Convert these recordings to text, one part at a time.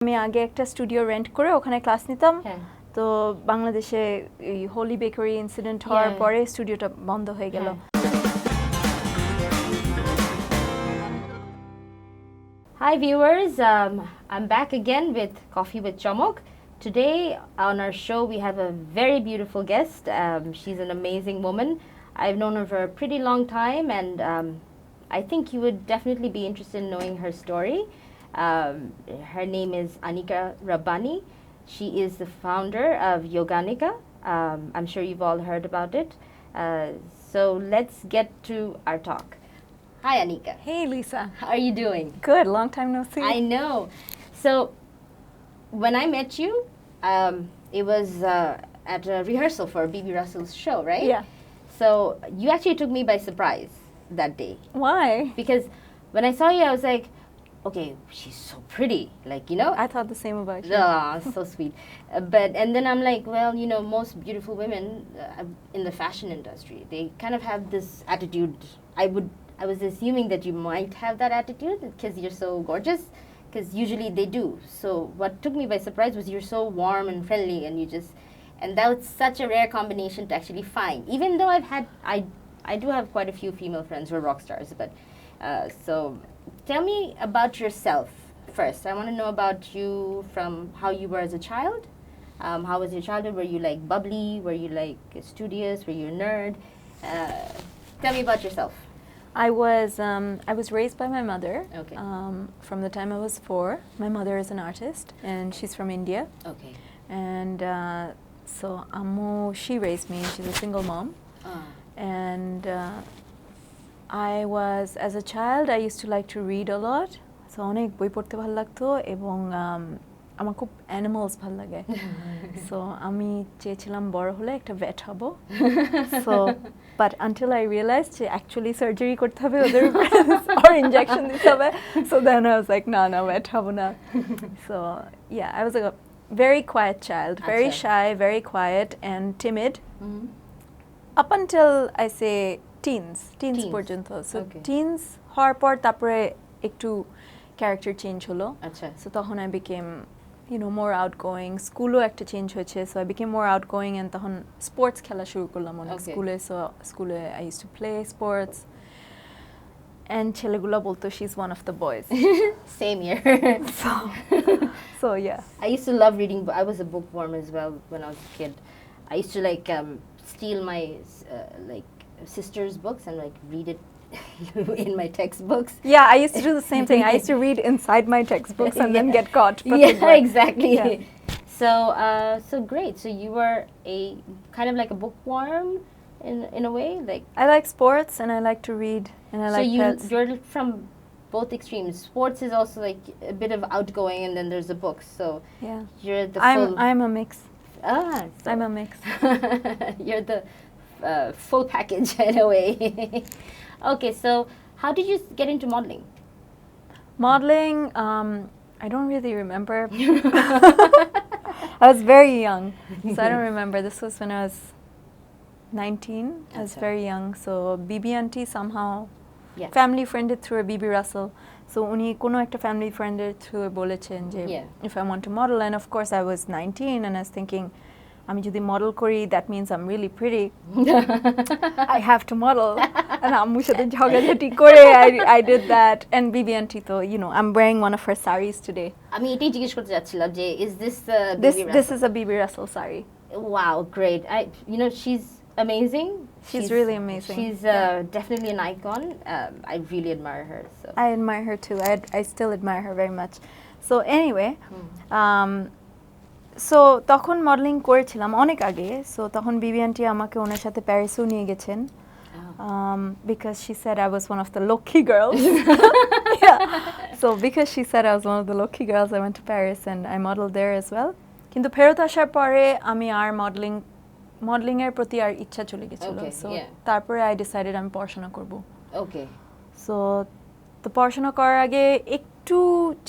আমি আগে একটা স্টুডিও রেন্ট করে ওখানে ক্লাস নিতাম তো বাংলাদেশে এই হোলি বেকারি ইনসিডেন্ট হওয়ার পরে স্টুডিওটা বন্ধ হয়ে গেল Hi viewers, I'm back again with Coffee with Chamak. Today on our show we have a very beautiful guest. She's an amazing woman. I've known her for a pretty long time and I think you would definitely be interested in knowing her story. Her name is Anika Rabbani. She is the founder of Yoganika. I'm sure you've all heard about it. So let's get to our talk. Hi Anika. Hey Lisa. How are you doing? Good, long time no see. I know. So when I met you, it was at a rehearsal for BB Russell's show, right? Yeah. So you actually took me by surprise that day. Why? Because when I saw you, I was like, okay, she's so pretty, like, you know. I thought the same about you. Oh, so sweet. And then I'm like, well, you know, most beautiful women in the fashion industry, they kind of have this attitude. I was assuming that you might have that attitude because you're so gorgeous, because usually they do. So what took me by surprise was you're so warm and friendly, and that was such a rare combination to actually find. Even though I do have quite a few female friends who are rock stars, but so tell me about yourself first. I want to know about you from how you were as a child. How was your childhood? Were you like bubbly? Were you like studious? Were you a nerd? Tell me about yourself. I was raised by my mother. Okay. From the time I was 4. My mother is an artist and she's from India. Okay. And so Ammu, she raised me. She's a single mom. And as a child, I used to like to read a lot. So অনেক বই পড়তে ভালো লাগতো এবং আমার খুব animals ভালো লাগে সো আমি চেয়েছিলাম বড় হলে একটা ভেট হব so but until I realize যে অ্যাকচুয়ালি সার্জারি করতে হবে ওদের আর ইনজেকশন দিতে হবে so then I was like না ভেট হব না so yeah I was a very quiet child, very shy, very quiet and timid up until I say teens পর্যন্ত so teens হওয়ার পর তারপরে একটু character change হলো so তখন I became more outgoing স্কুলও একটা চেঞ্জ হয়েছে so I became more outgoing and তখন স্পোর্টস খেলা শুরু করলাম অনেক স্কুলে I used to play sports and ছেলেগুলো বলতো she's one of the boys Same here. so yeah I used to love reading. I was a bookworm as well when I was a kid. I used to like steal my like sister's books and like read it in my textbooks. Yeah, I used to do the same thing. I used to read inside my textbooks and then get caught. Yeah, exactly. Yeah. So great. So you were a kind of like a bookworm in a way, like. I like sports and I like to read and I like pets. So you're from both extremes. Sports is also like a bit of outgoing, and then there's the books. So yeah, you're the. I'm a mix. So I'm a mix. You're the full package in a way. Okay, so how did you get into modeling? Modeling, I don't really remember. I was very young, so I don't remember. This was when I was 19. I was very young, so BB auntie somehow family friended through a BB Russell. So উনি কোনো একটা family friended through বলেছেন যে if I want to model, and of course I was 19 and I was thinking আমি যদি model করি that means I'm really pretty. I have to model. And আম্মুর সাথে ঝগড়াঝাটি করে I did that. And BB auntie তো I'm wearing one of her saris today. আমি এটাই জিজ্ঞেস করতে যাচ্ছিলাম যে is this This is a BB Russell sari. Wow, great. She's amazing. She's really amazing. She's definitely an icon. I really admire her. So I admire her too. I still admire her very much. So anyway, so তখন modelling করেছিলাম অনেক আগে so তখন বিবি aunty আমাকে ওনার সাথে প্যারিসও নিয়ে গেছেন because she said I was one of the lucky girls. Yeah. So because she said I was one of the lucky girls, I went to Paris and I modeled there as well. কিন্তু ফেরত আসার পরে আমি আর modelling এর প্রতি আর ইচ্ছা চলে গেছিল সো তারপরে I decided আমি পড়াশোনা করব Okay. So তো পড়াশোনা করার আগে একটু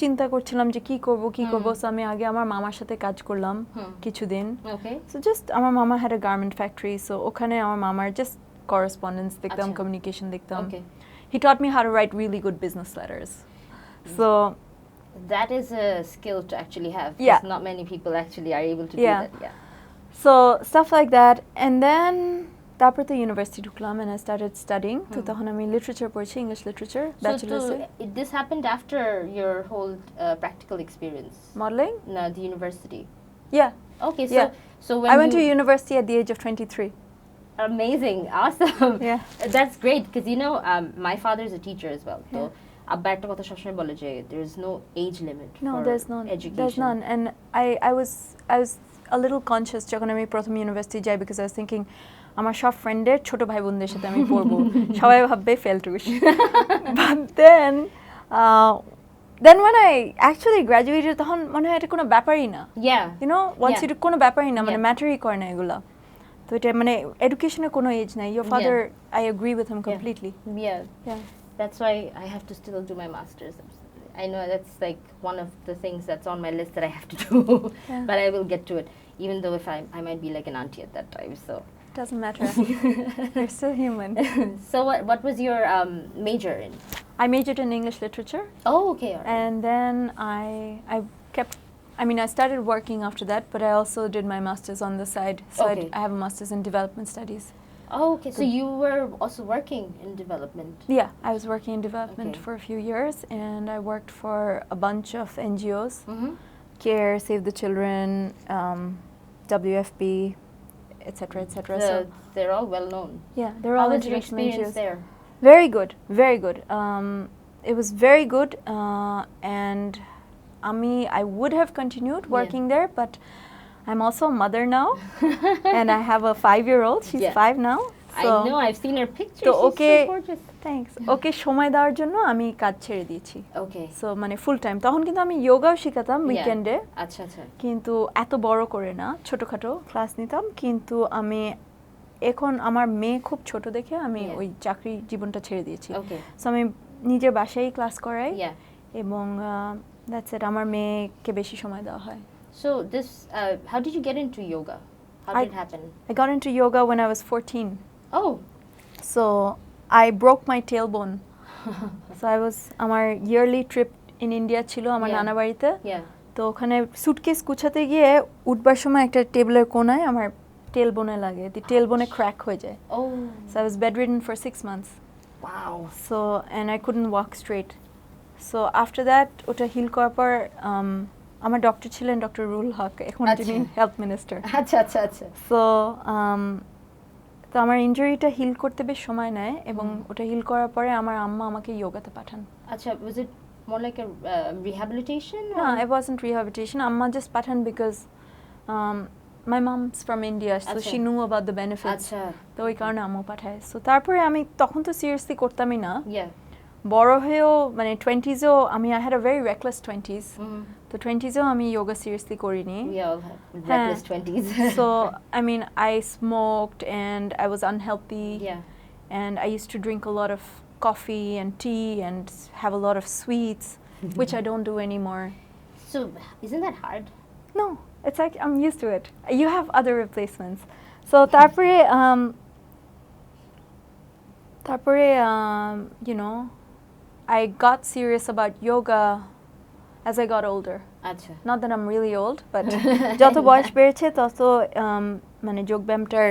চিন্তা করছিলাম যে কি করব সো আমি আগে আমার মামার সাথে কাজ করলাম কিছুদিন সো জাস্ট আমার মামা had a garment factory so ওখানে আমার মামার জাস্ট correspondence দেখতাম communication দেখতাম he taught me how to write really good business letters so That is a skill to actually have. Yeah. 'Cause not many people actually are able to do Yeah. that. Yeah. So stuff like that, and then তারপর তো university ঢুকলাম and I started studying. তো তখন আমি literature পড়ছি, English literature, ব্যাচেলার্সে। This happened after your whole practical experience. Modeling? No, the university. Yeah. Okay, Yeah. so when I went to university at the age of 23. Amazing, awesome. Yeah. That's great because my father is a teacher as well. So আব্বা একটা কথা সবসময় বলে যে there is no age limit No, for there's none. education. There's none. And I was a little conscious যখন আমি প্রথম university যাই because I was thinking আমার সব ফ্রেন্ডের ছোট ভাই বোনদের সাথে আমি পড়বো, সবাই ভাববে ফেলটুস। But then when I actually graduated তখন মনে হয় এটা কোনো ব্যাপারই না। Yeah. You know, once Yeah. you কোনো ব্যাপারই না, মানে Yeah. ম্যাটারই করে না এগুলা। তো এটা মানে এডুকেশনের কোনো এজ নাই। Your father, I agree with him completely. Yeah. Yeah. That's why I have to still do my master's. I know that's like one of the things that's on my list that I have to do, but I will get to it. Even though if I might be like an auntie at that time, so Doesn't matter. You're still human. So what was your major in? I majored in English literature, Oh, okay. All right. and then I started working after that, but I also did my master's on the side. So Okay. I have a master's in development studies. Oh, okay. So you were also working in development. Yeah, I was working in development Okay. for a few years, and I worked for a bunch of NGOs, Mm-hmm. CARE, Save the Children, WFP, etc., etc. So They're all well known. yeah, they're How all was your international experience NGOs. there? Very good, very good. It was very good, and I would have continued working there, but I'm also a mother now, and I have a 5-year-old. She's 5 now. I So know. I've seen her pictures. তো She's ওকে so gorgeous. Thanks, ওকে সময় দেওয়ার জন্য আমি কাজ ছেড়ে দিয়েছি। Okay. So মানে full time. তখন কিন্তু আমি যোগাও শিখাতাম Yeah. উইকেন্ডে, আচ্ছা আচ্ছা। কিন্তু এত বড় করে না, ছোটখাটো ক্লাস নিতাম। কিন্তু আমি এখন আমার মেয়ে খুব ছোট দেখে আমি ওই চাকরি জীবনটা ছেড়ে দিয়েছি। Okay. সো আমি নিজের বাসায় ক্লাস করাই, Yeah. এবং দ্যাটস ইট, আমার মেয়েকে বেশি সময় দেওয়া হয়। So this, how did you get into yoga? How did it happen? I got into yoga when I was 14. Oh. So I broke my tailbone. So আমার yearly trip in India ছিল আমার নানা বাড়িতে। Yeah. তো ওখানে suitcase গুছাতে গিয়ে উঠবার সময় একটা টেবিলের কোনায় আমার টেলবোনে লাগে, দি টেলবোনে ক্র্যাক হয়ে যায়। Oh. So I was bedridden for 6 months. Wow. So and I couldn't walk straight. So after that ওটা হিল করার পর আমার ডক্টর ছিলেন ডক্টর রুল হক, এখন তিনি হেলথ মিনিস্টার। আচ্ছা আচ্ছা আচ্ছা। সো তো আমার ইনজুরিটা হিল করতে বেশ সময় নেয়, এবং ওটা হিল করার পরে আমার আম্মা আমাকে যোগাতে পাঠান। আচ্ছা, was it more like a rehabilitation? No, it wasn't rehabilitation. Amma just Pathaan because my mom's from India, so she knew about the benefits. আচ্ছা। তো ওই কারণে আম্মু পাঠায়। সো তারপরে আমি তখন তো সিরিয়াসলি করতামই না। Yeah. বড় হয়েও মানে 20s-এও I had a very reckless 20s. তো 20s-এও আমি যোগা সিরিয়াসলি করিনি। We all have reckless 20s. So I smoked and I was unhealthy. Yeah. And I used to drink a lot of coffee and tea and have a lot of sweets, which I don't do anymore. So isn't that hard? No, it's like I'm used to it. You have other replacements. So তারপরে you know, I got serious about yoga as I got older. আচ্ছা। Not that I'm really old, but যত বয়স বেড়েছে তত মানে যোগব্যায়ামটার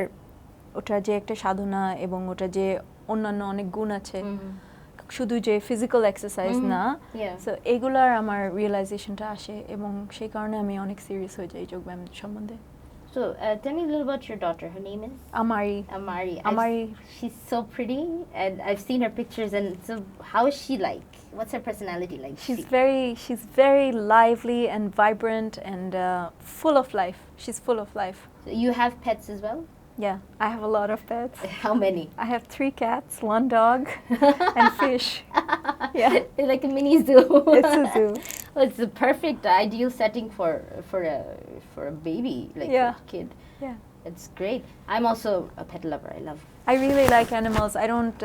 ওটা যে একটা সাধনা, এবং ওটা যে অন্যান্য অনেক গুণ আছে, শুধু যে ফিজিক্যাল এক্সারসাইজ না, সো এগুলার আমার রিয়েলাইজেশনটা আসে, এবং সেই কারণে আমি অনেক সিরিয়াস হয়ে যাই যোগব্যায়াম সম্বন্ধে। So tell me a little about your daughter. Her name is? Amari. Amari. She's so pretty, and I've seen her pictures. And so, how is she like? What's her personality like? She's very lively and vibrant and full of life. She's full of life. So you have pets as well? Yeah, I have a lot of pets. How many? I have 3 cats, 1 dog, and fish. Yeah, it's like a mini zoo. It's a zoo. Well, it's the perfect, ideal setting for a baby, like a kid. Yeah, it's great. I'm also a pet lover. I really like animals. I don't.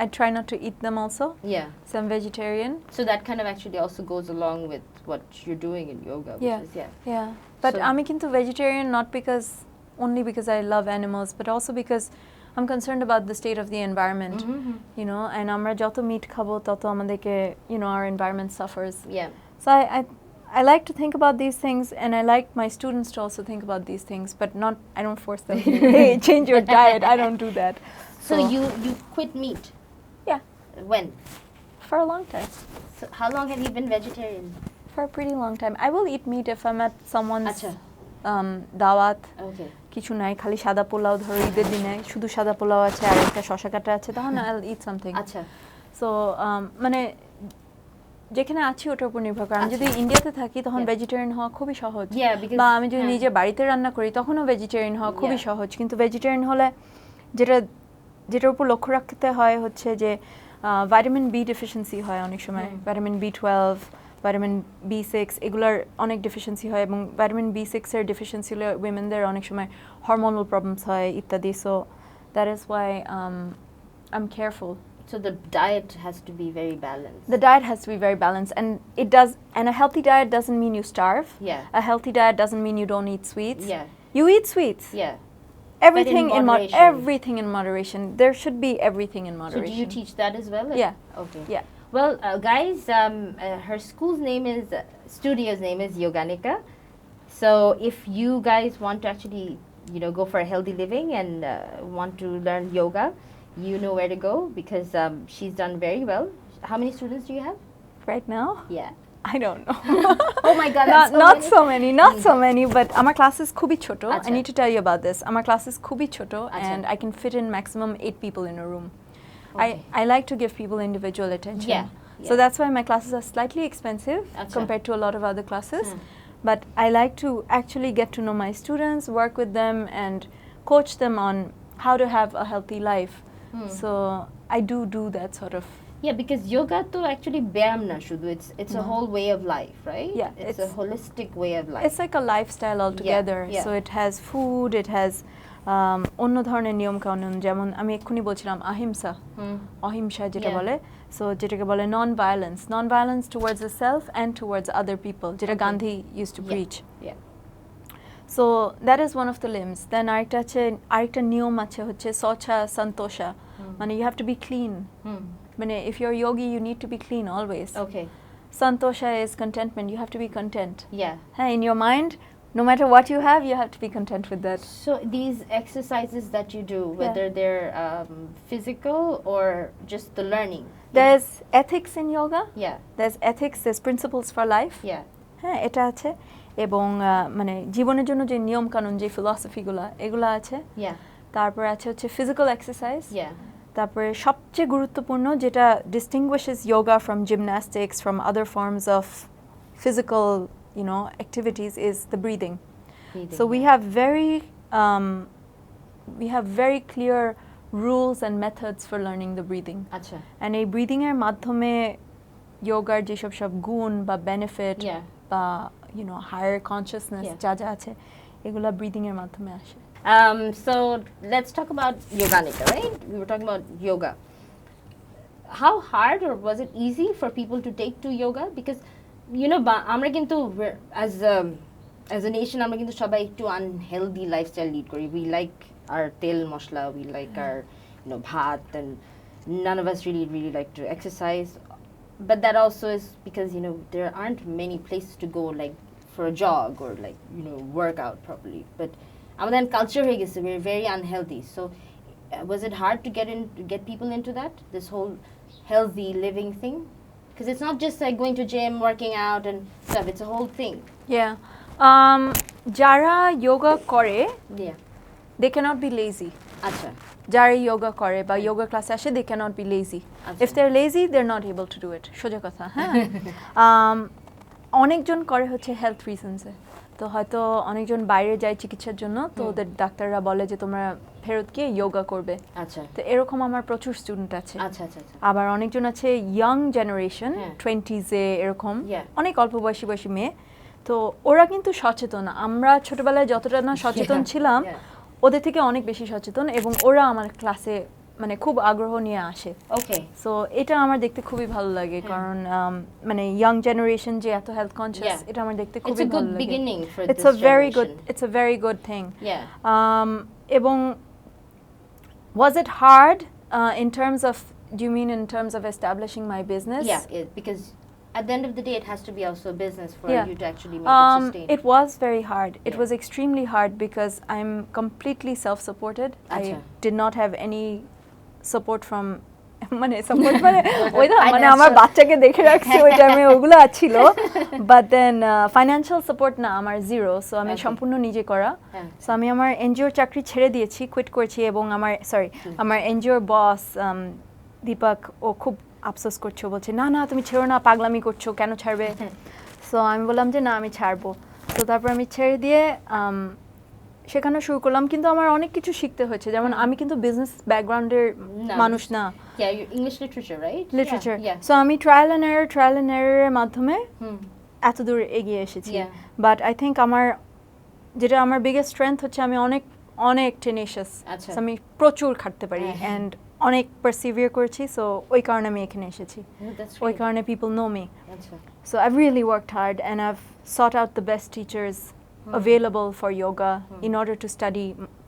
I try not to eat them also. Yeah. So I'm vegetarian. So that kind of actually also goes along with what you're doing in yoga. Which is, yeah. But আমি কিন্তু vegetarian not only because I love animals, but also because I'm concerned about the state of the environment. You know, and আমরা যত meat খাবো তত আমাদেরকে, you know, our environment suffers. Yeah. So I like to think about these things, and I like my students to also think about these things, but not, I don't force them, hey, change your diet. I don't do that. So you quit meat? Yeah. When? For a long time. So how long have you been vegetarian? For a pretty long time. I will eat meat if I'm at someone's Acha. দাওয়াত, Okay. কিছু নাই, খালি সাদা পোলাও, ধরো ঈদের দিনে শুধু সাদা পোলাও আছে আর একটা শসা কাটা আছে, তখন I'll eat something. আচ্ছা। So মানে যেখানে আছি ওটার উপর নির্ভর করে। আমি যদি ইন্ডিয়াতে থাকি তখন ভেজিটেরিয়ান হওয়া খুবই সহজ, বা আমি যদি নিজে বাড়িতে রান্না করি তখনও ভেজিটেরিয়ান হওয়া খুবই সহজ। কিন্তু ভেজিটেরিয়ান হলে যেটার উপর লক্ষ্য রাখতে হয় হচ্ছে যে ভাইটামিন বি ডেফিসিয়েন্সি হয় অনেক সময়, ভাইটামিন B12, ভাইটামিন B6, এগুলার অনেক ডেফিসিয়েন্সি হয়, এবং ভাইটামিন B6 এর ডেফিসিয়েন্সি হলে উইমেনদের অনেক সময় হরমোনাল প্রবলেমস হয় ইত্যাদি। So that is Y I'm careful. So the diet has to be very balanced. The diet has to be very balanced, and it does. And a healthy diet doesn't mean you starve. Yeah. A healthy diet doesn't mean you don't eat sweets. Yeah. You eat sweets. Yeah. Everything But in moderation. everything in moderation. There should be everything in moderation. So do you teach that as well? Yeah. Okay. Yeah. Well, guys, her school's name is studio's name is Yoganika. So if you guys want to actually, go for a healthy living and want to learn yoga, you know where to go, because she's done very well. How many students do you have Right now? Yeah. I don't know. Oh my God, that's not so many, but our class is খুবই ছোট. Achha. I need to tell you about this. Our class is খুবই ছোট, Achha. and I can fit in maximum 8 people in a room. Okay. I like to give people individual attention. Yeah. So that's why my classes are slightly expensive Achha. compared to a lot of other classes. But I like to actually get to know my students, work with them, and coach them on how to have a healthy life. So I do that sort of. Yeah, because yoga to actually byam na shudu. It's a whole way of life, right? Yeah, it's a holistic way of life. It's like a lifestyle altogether. Yeah. So it has food, it has অন্য ধরনের নিয়ম কানুন, যেমন আমি এক্ষুনি বলছিলাম অহিংসা যেটা বলে, সো যেটাকে বলে non violence towards the self and towards other people, যেটা Gandhi used to preach. So that is one of the limbs. Then আরেকটা নিয়ম আছে হচ্ছে সচা সন্তোষা, মানে you have to be clean. মানে if you're a yogi, you need to be clean always. Okay. Santosha is contentment. You have to be content. Yeah. In your mind, no matter what you have to be content with that. So these exercises that you do, whether they're physical or just the learning. There's ethics in yoga. Yeah. There's ethics, there's principles for life. Yeah. এটা আছে, এবং মানে জীবনের জন্য যে নিয়ম কানুন, যে ফিলসফিগুলো, এগুলো আছে। Yeah. তারপর আছে হচ্ছে physical exercise. Yeah. তারপরে সবচেয়ে গুরুত্বপূর্ণ যেটা distinguishes yoga from gymnastics, from other forms of physical, activities, is the breathing. So we have very clear rules and methods for learning the breathing. Acha. And এই breathing এর মাধ্যমে yogar যেসব সব গুণ বা benefit বা higher consciousness যা আছে, এগুলা breathing এর মাধ্যমে আসে। So let's talk about Yoganika, right? We were talking about yoga. How hard or was it easy for people to take to yoga? Because আমরা কিন্তু as a nation আমরা কিন্তু সবাই একটু unhealthy lifestyle lead করি. We like our tel mosla, we like our bhat, and none of us really like to exercise. But that also is because there aren't many places to go, like for a jog or like work out properly. But আমাদের culture হয়ে গেছে, we're very unhealthy. So was it hard to get people into that, this whole healthy living thing? Because it's not just like going to gym, working out and stuff, it's a whole thing. Yeah. যারা yoga করে, Yeah. they cannot be lazy. Acha. যারা yoga করে বা yoga ক্লাসে আসে, they cannot be lazy. Achha. If they're lazy, they're not able to do it. সোজা কথা, হ্যাঁ। অনেকজন করে হচ্ছে health reasons এ। তো হয়তো অনেকজন বাইরে যায় চিকিৎসার জন্য, তো ওদের ডাক্তাররা বলে যে তোমরা ফেরত গিয়ে যোগা করবে। আচ্ছা। তো এরকম আমার প্রচুর স্টুডেন্ট আছে। আচ্ছা আচ্ছা। আবার অনেকজন আছে ইয়াং জেনারেশন, 20s এ এরকম, অনেক অল্প বয়সী মেয়ে। তো ওরা কিন্তু সচেতন। আমরা ছোটবেলায় যতটা না সচেতন ছিলাম, ওদের থেকে অনেক বেশি সচেতন, এবং ওরা আমার ক্লাসে মানে খুব আগ্রহ নিয়ে আসে। ওকে। সো এটা আমার দেখতে খুবই ভালো লাগে, কারণ মানে ইয়াং জেনারেশন যে এত হেলথ কনসিয়াস, এটা আমার দেখতে খুবই ভালো লাগে। It's a very good thing. এবং was it hard in terms of, do you mean in terms of establishing my business? Yeah, because at the end of the day, it has to be also a business for Yeah. you to actually make it sustain. It was very hard. It Yeah. was extremely hard because I'm completely self-supported. I Acha. did not have any support from মানে support মানে ওই না মানে আমার Financial. বাচ্চাকে দেখে রাখছি ওই টাইমে ওগুলো ছিল বাট দেন ফাইন্যান্সিয়াল সাপোর্ট না আমার জিরো সো আমি Okay. সম্পূর্ণ নিজে করা হ্যাঁ। সো আমি আমার এনজিওর চাকরি ছেড়ে দিয়েছি কুইট করেছি এবং আমার এনজিওর বস দীপক ও খুব আফসোস করছো বলছে না না তুমি ছেড়ো না পাগলামি করছো কেন ছাড়বে সো আমি বললাম যে না আমি ছাড়বো তো তারপর আমি ছেড়ে দিয়ে সেখানে শুরু করলাম কিন্তু আমার অনেক কিছু শিখতে হয়েছে যেমন আমি কিন্তু বিজনেস ব্যাকগ্রাউন্ডের না, মানুষ না Yeah, you're English literature, right? Literature Yeah. So আমি ট্রায়াল অ্যান্ড এররের মাধ্যমে Hmm. এত দূর এগিয়ে এসেছি Yeah. বাট আই থিঙ্ক আমার বিগেস্ট স্ট্রেংথ হচ্ছে আমি অনেক টেনিশিয়াস আচ্ছা। আমি প্রচুর খাটতে পারি হ্যাঁ। অ্যান্ড অনেক পারসিভিয়ার করেছি সো ওই কারণে আমি এখানে এসেছি Oh, that's ওই great. কারণে পিপল নো মি আচ্ছা। So I've really worked hard and I've sought out the best teachers available for yoga in order to study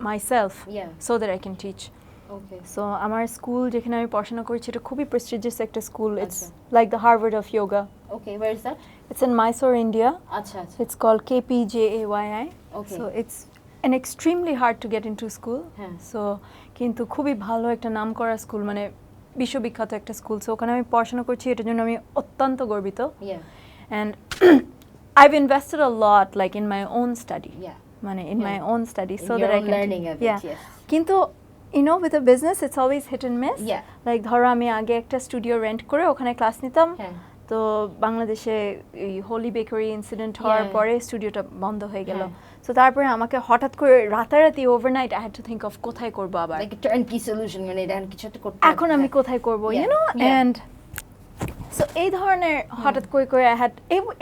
myself Yeah. so that I can teach. Okay. So আমার school যেখানে আমি পড়াশোনা করেছি এটা খুবই prestigious একটা school. It's আচ্ছা। like the Harvard of yoga. Okay, where is that? It's in Mysore, India. আচ্ছা আচ্ছা। It's called KPJAYI. Okay. So it's an extremely hard to get into school. হ্যাঁ। So কিন্তু খুবই ভালো একটা নামকরা স্কুল মানে বিশ্ববিখ্যাত একটা স্কুল সো ওখানে আমি পড়াশোনা করছি এটার জন্য আমি অত্যন্ত গর্বিত Yeah. and I've invested a lot like in my own study Yeah. মানে in Yeah. my own study so Your that I own can learning of it, yeah yes. কিন্তু you know with a business it's always hit and miss Yeah. like ধরো আমি আগে একটা studio rent করে ওখানে class নিতাম হ্যাঁ। তো বাংলাদেশে এই হোলি বেকারি ইনসিডেন্ট হওয়ার Yeah. পরে স্টুডিওটা বন্ধ হয়ে গেল হ্যাঁ। সো তারপরে আমাকে হঠাৎ করে রাতারাতি overnight I had to think of কোথায় করবো আবার Like a turnkey solution মানে এটা কিছু একটা করতে হবে। এখন আমি কোথায় করব Yeah, you know yeah. and so এই ধরনের হঠাৎ করে I had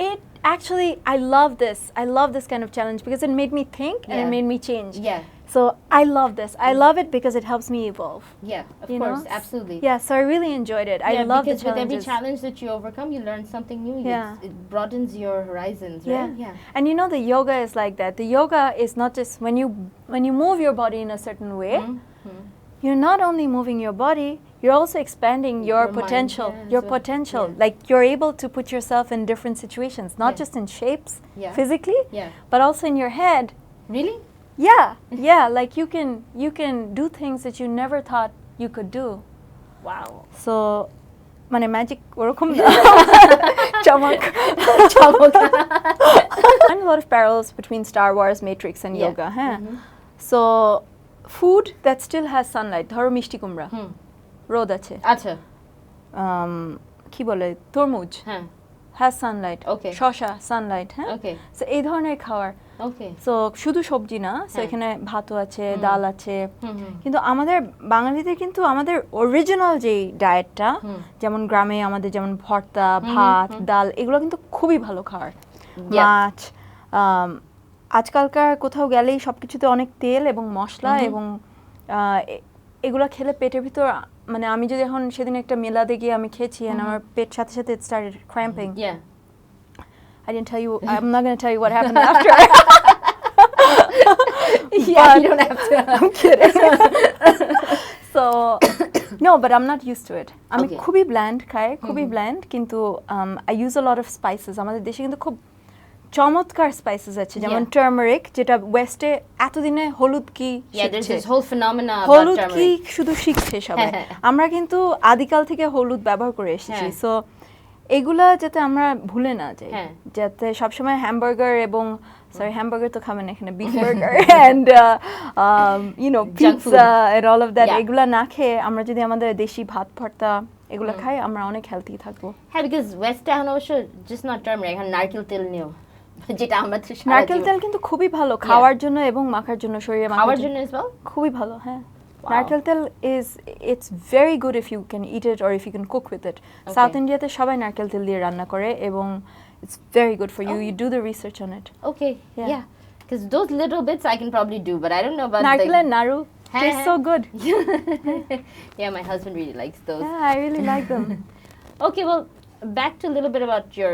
it actually I love this kind of challenge because it made me think and it Yeah. made me change Yeah. so I love this I love it because it helps me evolve Yeah, of you course, know? absolutely. yeah so I really enjoyed it I Yeah, love the because with every challenges challenge that you overcome, you learn something new. Yeah. It broadens your horizons, yeah. right? Yeah. And you know the yoga is like that the yoga is not just when you move your body in a certain way Mhm. you're not only moving your body you're also expanding your Your mind, potential yeah, your as well. potential Yeah. like you're able to put yourself in different situations not Yeah. just in shapes Yeah. physically Yeah. but also in your head Really? yeah like you can do things that you never thought you could do Wow. so মানে magic ওরকম না Chamak and a lot of parallels between Star Wars Matrix and Yeah. yoga huh Mhm. so food that still has sunlight ধরো মিষ্টি কুমড়া হুম। রোদ আছে আচ্ছা। কি বলে তরমুজ হ্যাঁ। has sunlight Okay. শসা sunlight হ্যাঁ Okay. সো এই ধরনের খাবার Okay. সো শুধু সবজি না সো হ্যাঁ। এখানে ভাতও আছে হুম। ডাল আছে হুম হুম। কিন্তু আমাদের বাঙালিদের কিন্তু আমাদের অরিজিনাল যে ডায়েটটা হুম। যেমন গ্রামে আমাদের যেমন ভর্তা হুম, ভাত হুম। ডাল এগুলো কিন্তু খুবই ভালো খাবার Yeah. মাছ আজকালকার কোথাও গেলেই সবকিছুতে অনেক তেল এবং মশলা হুম। এবং এগুলো খেলে পেটের ভিতর মানে আমি যদি এখন সেদিন একটা মেলাতে গিয়ে আমি খেয়েছি and আমার পেট সাথে সাথে it started cramping Yeah. I didn't tell you I'm not going to tell you what happened after Yeah, But- you don't have to. I'm kidding. So no, but I'm not used to it. আমি Okay. খুবই bland খাই, খুবই bland কিন্তু I use a lot of spices. আমাদের দেশে কিন্তু খুব চমৎকার স্পাইসেস আছে যেমন Yeah. টার্মারিক যেটা ওয়েস্টে এতদিনে হলুদ কি Yeah, there's শিখছে। this whole phenomena about হলুদ কি turmeric. শুধু শিখছে সবাই আমরা কিন্তু আদিকাল থেকে হলুদ ব্যবহার করে এসেছি হ্যাঁ। সো এগুলা যাতে আমরা ভুলে না যাই হ্যাঁ। যাতে সবসময় হ্যামবার্গার এবং সরি হ্যামবার্গার তো খাবেন না এখানে beef burger and you know Junk food. Pizza and all of that Yeah. এগুলা না খেয়ে আমরা যদি আমাদের দেশি ভাত ভর্তা এগুলা খাই আমরা অনেক হেলদি থাকবো হ্যাঁ, because West এখন অবশ্য just not turmeric, এখন নারকেল তেল নিও যেটা আমরা তো সারা নারকেল জীবন- তেল কিন্তু খুবই ভালো খাওয়ার জন্য এবং মাখার জন্য শরীরে খাওয়ার মাখার জন্য as well? খুবই ভালো হ্যাঁ Wow. নারকেল তেল it's very good if you can eat it or if you can cook with it south ইন্ডিয়াতে সবাই নারকেল তেল দিয়ে রান্না করে এবং it's very good for you Oh. you do the research on it Okay, Yeah. yeah. Because those little bits I can probably do, but I don't know about নারকেলের নাড়ু হ্যাঁ, tastes so হ্যাঁ। good Yeah, my husband really likes those. yeah I really like them Okay, well, back to a little bit about your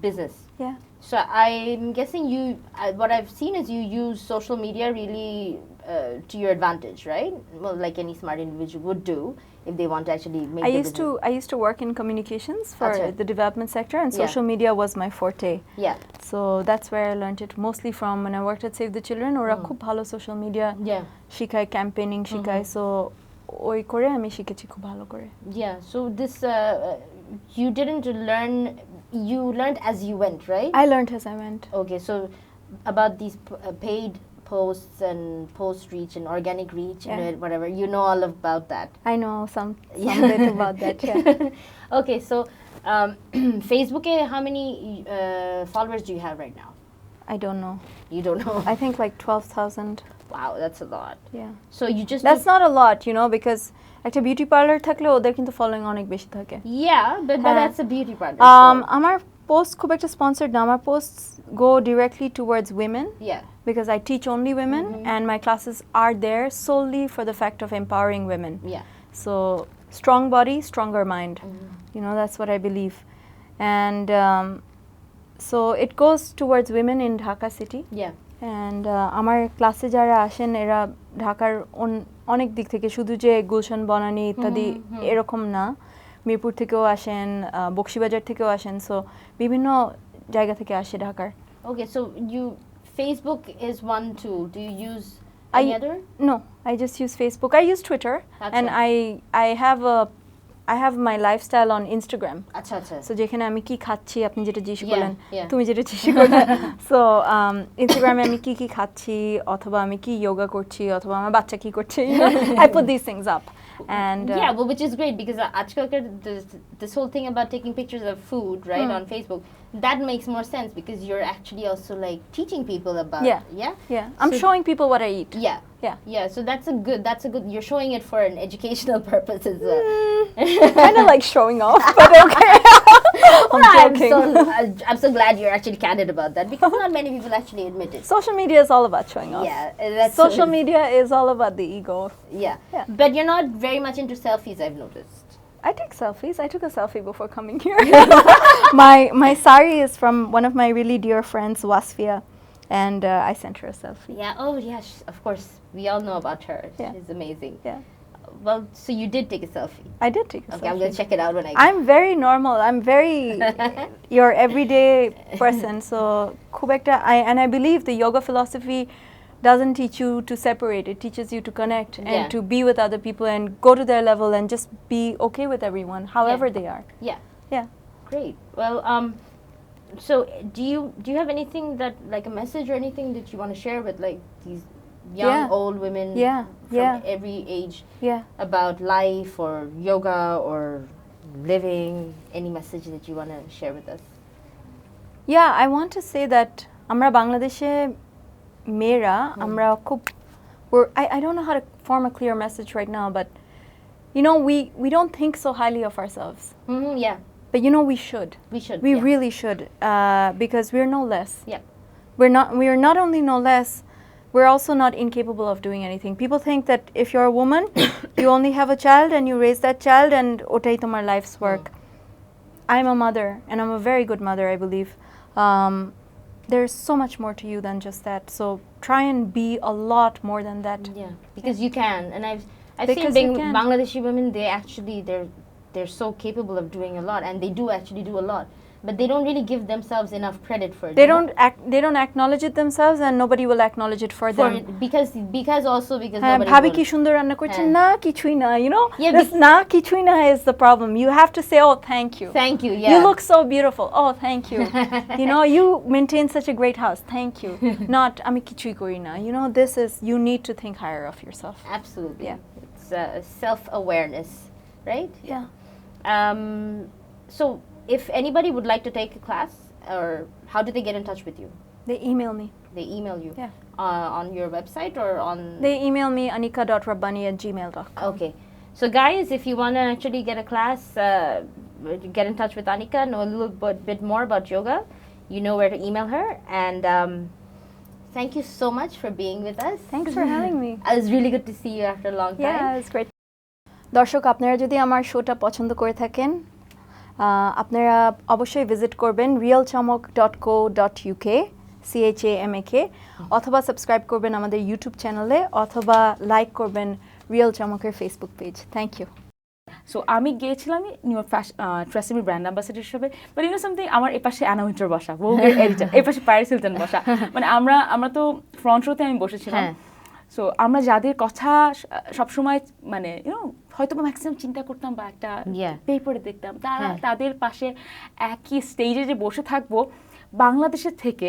business. yeah So I'm guessing you. What I've seen is you use social media really to your advantage, right? Well, like any smart individual would do if they want to actually make. I used to work in communications for Achha. the development sector, and Yeah. social media was my forte. Yeah. So that's where I learned it mostly from when I worked at Save the Children. ওরা খুব ভালো social media Yeah. শিখায়, campaigning শিখায়, so ওই করে আমি শিখেছি খুব ভালো করে. Yeah. So this you didn't learn. You learned as you went, right? I learned as I went. Okay. So about these paid posts and post reach and organic reach and whatever, you know all about that. I know some bit about that. Yeah. Okay. So Facebook, how many followers do you have right now? I don't know. You don't know. I think like 12,000. Wow, that's a lot. Yeah. So you just That's not a lot, you know, because একটা beauty parlour থাকলে ওদের কিন্তু following অনেক বেশি থাকে. Yeah, but that's a beauty parlor. আমার post খুব একটা স্পন্সর্ড না. আমার posts go directly towards women. Yeah. Because I teach only women, and my classes are there solely for the fact of empowering women. Yeah. So strong body, stronger mind. You know, that's what I believe. And so it goes towards women in Dhaka city. Yeah. And আমার ক্লাসে যারা আসেন এরা ঢাকার অনেক দিক থেকে, শুধু যে গুলশান বনানী ইত্যাদি এরকম না, মিরপুর থেকেও আসেন, বকশিবাজার থেকেও আসেন, সো বিভিন্ন জায়গা থেকে আসে ঢাকার. Okay, so Facebook is one tool. Do you use any other? No, I just use Facebook. I use Twitter. That's And I have my lifestyle on Instagram. আচ্ছা আচ্ছা. So যেখানে আমি কি খাচ্ছি, আপনি যেটা জিজ্ঞেস করলেন, yeah. তুমি যেটা জিজ্ঞেস করলে, so Instagram-এ আমি কি খাচ্ছি, অথবা আমি কি yoga করছি, অথবা আমার বাচ্চা কি করছে, you know, I put these things up. And yeah, well, which is great because this whole thing about taking pictures of food, right, on Facebook, that makes more sense because you're actually also like teaching people about. Yeah. I'm showing people what I eat. Yeah. So that's a good. You're showing it for an educational purpose as well. Kind of like showing off, but okay. I'm so glad you're actually candid about that because not many people actually admit it. Social media is all about showing off. Yeah, social media is all about the ego. Yeah. But you're not very much into selfies, I've noticed. I take selfies. I took a selfie before coming here. My sari is from one of my really dear friends, Wasfia, and I sent her a selfie. Yeah. Oh, yeah. Of course, we all know about her. Yeah. She's amazing. Yeah. Well, so you did take a selfie. I did take a selfie. Okay, I'm gonna check it out when I. I'm very normal. I'm very your everyday person. So খুব একটা, and I believe the yoga philosophy doesn't teach you to separate. It teaches you to connect and to be with other people and go to their level and just be okay with everyone, however they are. Yeah. Great. Well, so do you have anything that, like a message or anything that you want to share with like these young old women from every age about life or yoga or living? Any message that you want to share with us? Yeah, I want to say that আমরা বাংলাদেশে মেয়েরা আমরা খুব I don't know how to form a clear message right now, but you know, we don't think so highly of ourselves. Yeah. But you know, we should. We really should, because we're no less. Yeah. We're not only no less, we're also not incapable of doing anything. People think that if you're a woman, you only have a child and you raise that child and otai tomar life's work. I'm a mother, and I'm a very good mother, I believe. There's so much more to you than just that. So try and be a lot more than that. Yeah, because you can. And I've seen Bangladeshi women, they're so capable of doing a lot, and they do actually do a lot. But they don't really give themselves enough credit for it. They don't acknowledge it themselves, and nobody will acknowledge it for them. Because nobody bhabi ki sundor ranna korchen, na kichui na, you know? Yeah, this na kichui na is the problem. You have to say, oh, thank you. Thank you, yeah. You look so beautiful. Oh, thank you. You know, you maintain such a great house. Thank you. Not ami kichui kori na. You know, you need to think higher of yourself. Absolutely. Yeah. It's self-awareness, right? Yeah. So if anybody would like to take a class, or how do they get in touch with you? They email me. They email you? Yeah. On your website or on? They email me anika.rabbani@gmail.com. Okay. So guys, if you want to actually get a class, get in touch with Anika, know a little bit more about yoga, you know where to email her. And thank you so much for being with us. Thanks for having me. It was really good to see you after a long time. Yeah, it's great. দর্শক, আপনারা যদি আমার শোটা পছন্দ করে থাকেন, আপনারা অবশ্যই ভিজিট করবেন realchamak.co.uk CHAMAK অথবা সাবস্ক্রাইব করবেন আমাদের ইউটিউব চ্যানেলে অথবা লাইক করবেন রিয়েল চামকের Facebook page thank you so আমি গিয়েছিলাম New York TRESemme brand ambassador হিসেবে বাট ইউ নো সামথিং আমার এপাশে অ্যানা উইন্টার বসা ভোগের এডিটর এপাশে প্যারিস হিলটন বসা মানে আমরা তো ফ্রন্ট রোতে আমি বসেছিলাম সো আমরা যাদের কথা সবসময় মানে ইউনো হয়তো ম্যাক্সিমাম চিন্তা করতাম বা একটা পেপারে দেখতাম তাদের পাশে একই স্টেজে যে বসে থাকবো বাংলাদেশের থেকে